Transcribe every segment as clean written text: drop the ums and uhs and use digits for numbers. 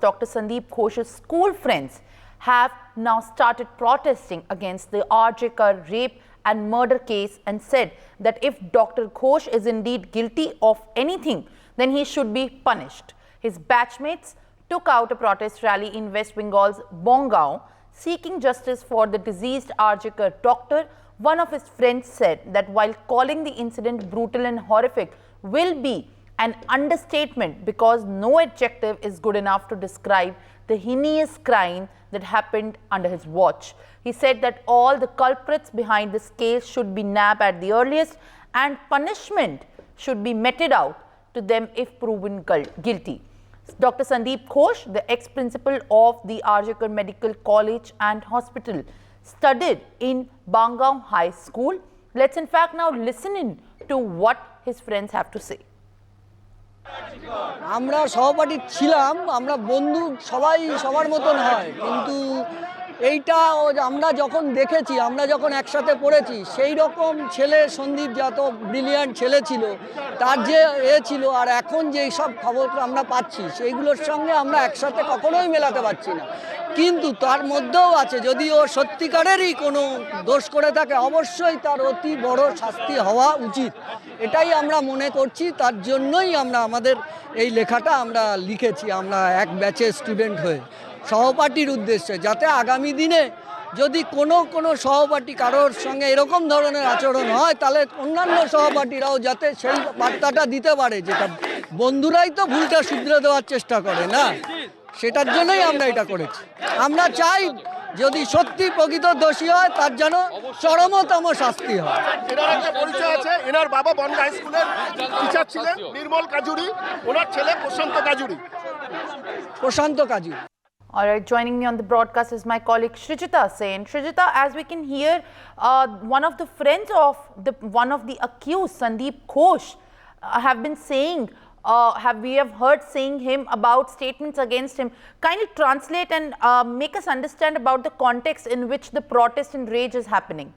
Dr. Sandeep Ghosh's school friends have now started protesting against the RJ Kar rape and murder case and said that if Dr. Ghosh is indeed guilty of anything, then he should be punished. His batchmates took out a protest rally in West Bengal's Bongao, seeking justice for the deceased RJ Kar doctor. One of his friends said that while calling the incident brutal and horrific will be an understatement because no adjective is good enough to describe the heinous crime that happened under his watch. He said that all the culprits behind this case should be nabbed at the earliest and punishment should be meted out to them if proven guilty. Dr. Sandeep Ghosh, the ex-principal of the RJ Kar Medical College and Hospital, studied in Bongao High School. Let's in fact now listen in to what his friends have to say. আমরা সহপাঠী ছিলাম, আমরা বন্ধু সবাই সবার মতন হয়, কিন্তু এইটা আমরা যখন দেখেছি, আমরা যখন একসাথে পড়েছি, সেই রকম ছেলে সন্দীপ যত ব্রিলিয়ান্ট ছেলে ছিল, তার যে ছিল আর এখন যে সব খবর আমরা পাচ্ছি সেইগুলোর সঙ্গে আমরা একসাথে কখনোই মেলাতে পারছি না। কিন্তু তার মধ্যেও আছে, যদি ও সত্যিকারেরই কোনো দোষ করে থাকে অবশ্যই তার অতি বড় শাস্তি হওয়া উচিত, এটাই আমরা মনে করছি। তার জন্যই আমরা আমাদের এই লেখাটা আমরা লিখেছি, আমরা এক ব্যাচের স্টুডেন্ট হয়ে সহপাঠীর উদ্দেশ্যে, যাতে আগামী দিনে যদি কোনো সহপাঠী কারোর সঙ্গে এরকম ধরনের আচরণ হয় তাহলে অন্যান্য সহপাঠীরাও যাতে সেই বার্তাটা দিতে পারে, যেটা বন্ধুরাই তো ভুলটা শুধরে দেওয়ার চেষ্টা করে না, সেটার জন্যই আমরা এটা করেছি। আমরা চাই যদি সত্যি প্রকৃত দোষী হয় তার যেন চরমতম শাস্তি হয়। এনার একটা পরিচয় আছে, এনার বাবা বনগাঁ হাই স্কুলের টিচার ছিলেন নির্মল কাজুরি, ওনার ছেলে প্রশান্ত কাজুরি। All right, joining me on the broadcast is my colleague Srijita Sen. Srijita, as we can hear, one of the friends of one of the accused, Sandeep Ghosh, have been saying, we have heard saying him about statements against him. Kindly translate and make us understand about the context in which the protest and rage is happening.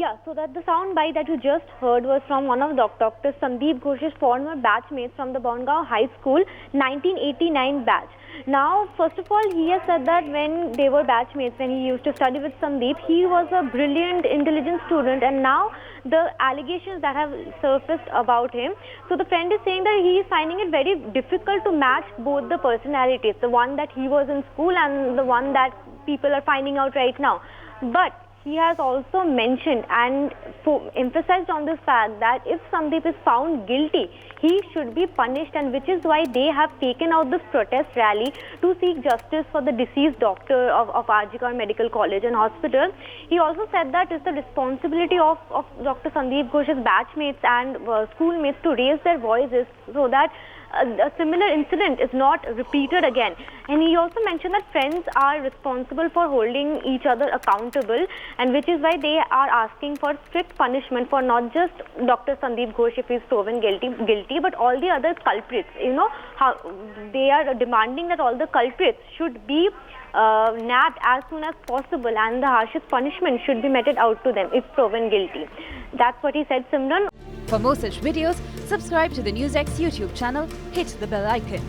Yeah, so that the sound bite that you just heard was from one of Dr. Sandeep Ghosh's former batchmates from the Bongao High School 1989 batch. Now, first of all, he has said that when they were batchmates, when he used to study with Sandeep, he was a brilliant, intelligent student, and now the allegations that have surfaced about him. So the friend is saying that he is finding it very difficult to match both the personalities, the one that he was in school and the one that people are finding out right now. But he has also mentioned and emphasized on this fact that if Sandeep is found guilty, he should be punished, and which is why they have taken out this protest rally to seek justice for the deceased doctor of RJ Kar Medical College and Hospital. He also said that it's the responsibility of Dr. Sandeep Ghosh's batchmates and schoolmates to raise their voices so that a similar incident is not repeated again. And he also mentioned that friends are responsible for holding each other accountable, and which is why they are asking for strict punishment for not just Dr. Sandeep Ghosh if he is proven guilty, but all the other culprits. You know, how they are demanding that all the culprits should be nabbed as soon as possible, and the harshest punishment should be meted out to them if proven guilty. That's what he said, Simran. For more such videos, subscribe to the NewsX YouTube channel, hit the bell icon.